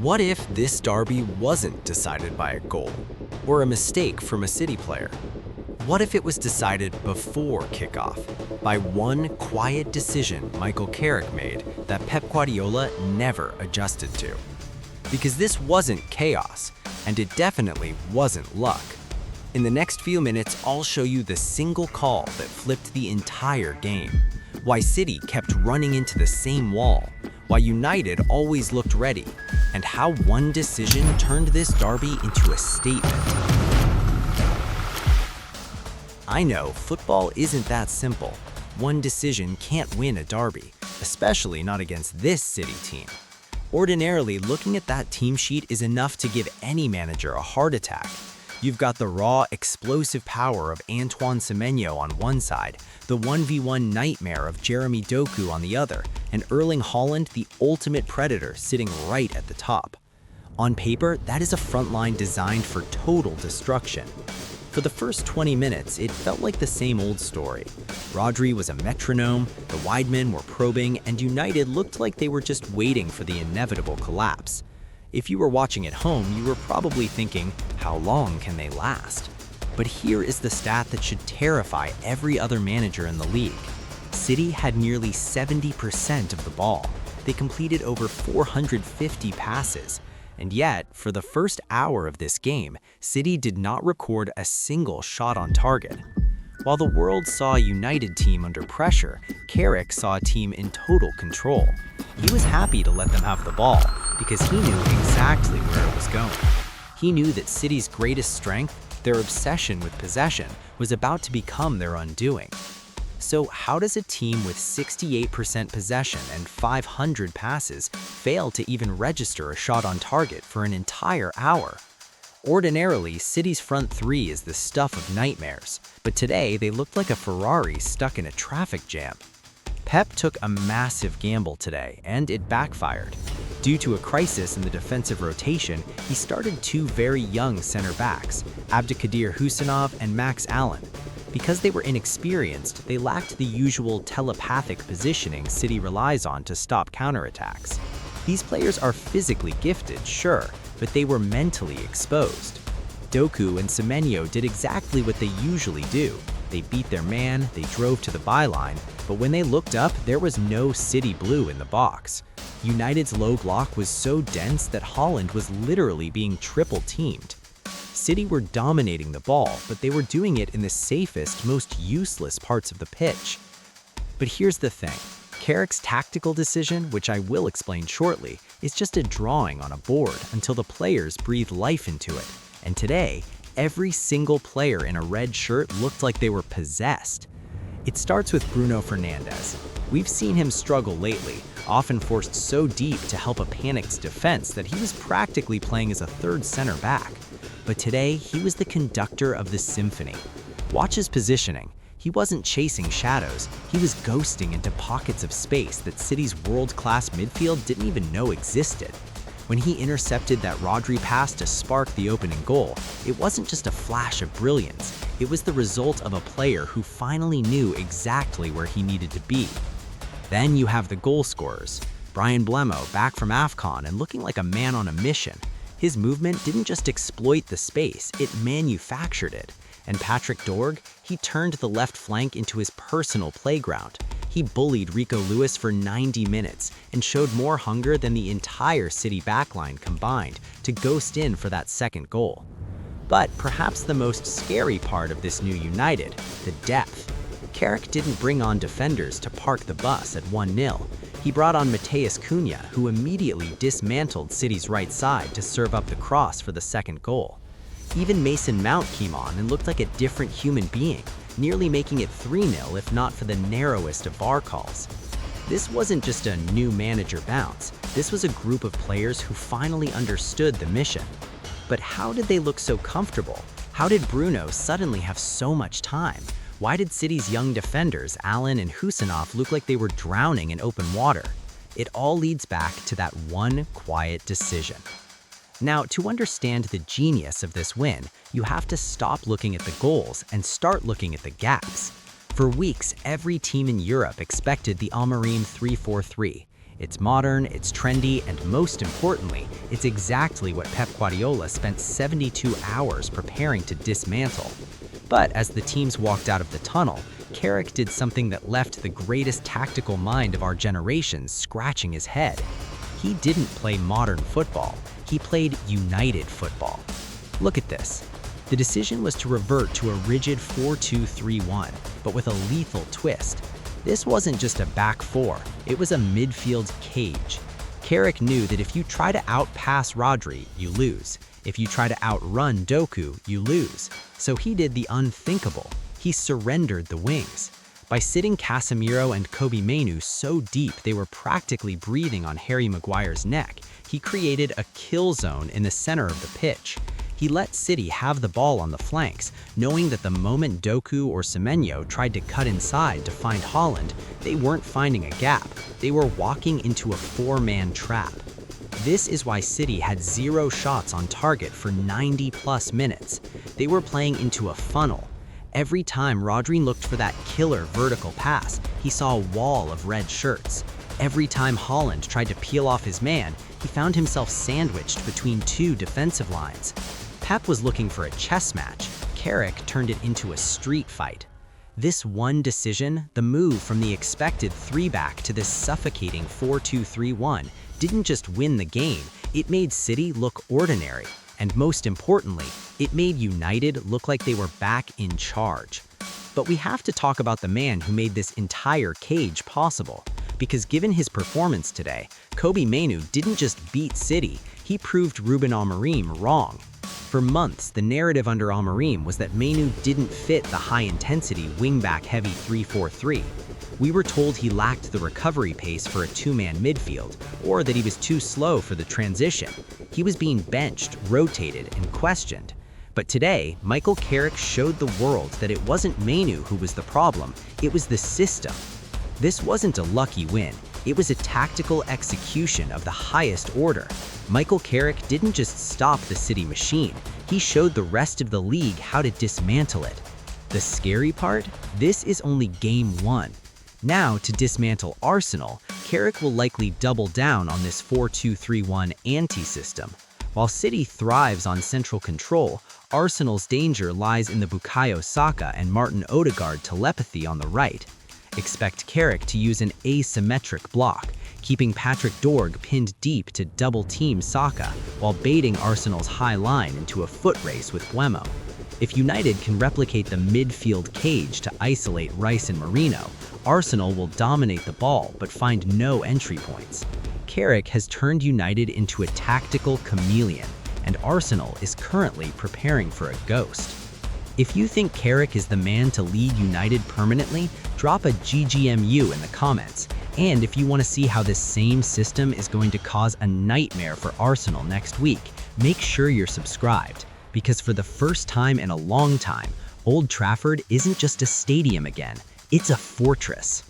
What if this derby wasn't decided by a goal or a mistake from a City player? What if it was decided before kickoff by one quiet decision Michael Carrick made that Pep Guardiola never adjusted to? Because this wasn't chaos, and it definitely wasn't luck. In the next few minutes, I'll show you the single call that flipped the entire game, why City kept running into the same wall, why United always looked ready, and how one decision turned this derby into a statement. I know football isn't that simple. One decision can't win a derby, especially not against this City team. Ordinarily, looking at that team sheet is enough to give any manager a heart attack. You've got the raw, explosive power of Antoine Semenyo on one side, the 1v1 nightmare of Jeremy Doku on the other, and Erling Haaland, the ultimate predator, sitting right at the top. On paper, that is a front line designed for total destruction. For the first 20 minutes, it felt like the same old story. Rodri was a metronome, the wide men were probing, and United looked like they were just waiting for the inevitable collapse. If you were watching at home, you were probably thinking, how long can they last? But here is the stat that should terrify every other manager in the league. City had nearly 70% of the ball. They completed over 450 passes. And yet, for the first hour of this game, City did not record a single shot on target. While the world saw a United team under pressure, Carrick saw a team in total control. He was happy to let them have the ball because he knew exactly where it was going. He knew that City's greatest strength, their obsession with possession, was about to become their undoing. So how does a team with 68% possession and 500 passes fail to even register a shot on target for an entire hour? Ordinarily, City's front three is the stuff of nightmares, but today they looked like a Ferrari stuck in a traffic jam. Pep took a massive gamble today, and it backfired. Due to a crisis in the defensive rotation, he started two very young center backs, Abdelkader Huseinov and Max Allen. Because they were inexperienced, they lacked the usual telepathic positioning City relies on to stop counterattacks. These players are physically gifted, sure, but they were mentally exposed. Doku and Semenyo did exactly what they usually do. They beat their man, they drove to the byline, but when they looked up, there was no City blue in the box. United's low block was so dense that Haaland was literally being triple-teamed. City were dominating the ball, but they were doing it in the safest, most useless parts of the pitch. But here's the thing. Carrick's tactical decision, which I will explain shortly, is just a drawing on a board until the players breathe life into it. And today, every single player in a red shirt looked like they were possessed. It starts with Bruno Fernandes. We've seen him struggle lately, often forced so deep to help a panicked defense that he was practically playing as a third center back. But today, he was the conductor of the symphony. Watch his positioning. He wasn't chasing shadows, he was ghosting into pockets of space that City's world-class midfield didn't even know existed. When he intercepted that Rodri pass to spark the opening goal, it wasn't just a flash of brilliance, it was the result of a player who finally knew exactly where he needed to be. Then you have the goal scorers. Bryan Mbeumo back from AFCON and looking like a man on a mission. His movement didn't just exploit the space, it manufactured it. And Patrick Dorgu, he turned the left flank into his personal playground. He bullied Rico Lewis for 90 minutes and showed more hunger than the entire City backline combined to ghost in for that second goal. But perhaps the most scary part of this new United, the depth. Carrick didn't bring on defenders to park the bus at 1-0. He brought on Matheus Cunha, who immediately dismantled City's right side to serve up the cross for the second goal. Even Mason Mount came on and looked like a different human being, nearly making it 3-0 if not for the narrowest of VAR calls. This wasn't just a new manager bounce, this was a group of players who finally understood the mission. But how did they look so comfortable? How did Bruno suddenly have so much time? Why did City's young defenders, Allen and Huseinov, look like they were drowning in open water? It all leads back to that one quiet decision. Now, to understand the genius of this win, you have to stop looking at the goals and start looking at the gaps. For weeks, every team in Europe expected the Amorim 3-4-3. It's modern, it's trendy, and most importantly, it's exactly what Pep Guardiola spent 72 hours preparing to dismantle. But as the teams walked out of the tunnel, Carrick did something that left the greatest tactical mind of our generation scratching his head. He didn't play modern football, he played United football. Look at this. The decision was to revert to a rigid 4-2-3-1, but with a lethal twist. This wasn't just a back four, it was a midfield cage. Carrick knew that if you try to outpass Rodri, you lose. If you try to outrun Dorgu, you lose. So he did the unthinkable. He surrendered the wings. By sitting Casemiro and Kobbie Mainoo so deep they were practically breathing on Harry Maguire's neck, he created a kill zone in the center of the pitch. He let City have the ball on the flanks, knowing that the moment Dorgu or Semenyo tried to cut inside to find Haaland, they weren't finding a gap, they were walking into a four-man trap. This is why City had 0 shots on target for 90+ minutes. They were playing into a funnel. Every time Rodri looked for that killer vertical pass, he saw a wall of red shirts. Every time Haaland tried to peel off his man, he found himself sandwiched between 2 defensive lines. Pep was looking for a chess match. Carrick turned it into a street fight. This one decision, the move from the expected 3-back to this suffocating 4-2-3-1, didn't just win the game, it made City look ordinary. And most importantly, it made United look like they were back in charge. But we have to talk about the man who made this entire cage possible. Because given his performance today, Kobbie Mainoo didn't just beat City, he proved Ruben Amorim wrong. For months, the narrative under Amorim was that Mainoo didn't fit the high-intensity wing-back-heavy 3-4-3. We were told he lacked the recovery pace for a 2-man midfield, or that he was too slow for the transition. He was being benched, rotated, and questioned. But today, Michael Carrick showed the world that it wasn't Mainoo who was the problem, it was the system. This wasn't a lucky win, it was a tactical execution of the highest order. Michael Carrick didn't just stop the City machine, he showed the rest of the league how to dismantle it. The scary part? This is only game 1. Now, to dismantle Arsenal, Carrick will likely double down on this 4-2-3-1 anti-system. While City thrives on central control, Arsenal's danger lies in the Bukayo Saka and Martin Odegaard telepathy on the right. Expect Carrick to use an asymmetric block, keeping Patrick Dorgu pinned deep to double-team Saka, while baiting Arsenal's high line into a foot race with Mbeumo. If United can replicate the midfield cage to isolate Rice and Merino, Arsenal will dominate the ball but find no entry points. Carrick has turned United into a tactical chameleon, and Arsenal is currently preparing for a ghost. If you think Carrick is the man to lead United permanently, drop a GGMU in the comments. And if you want to see how this same system is going to cause a nightmare for Arsenal next week, make sure you're subscribed. Because for the first time in a long time, Old Trafford isn't just a stadium again, it's a fortress.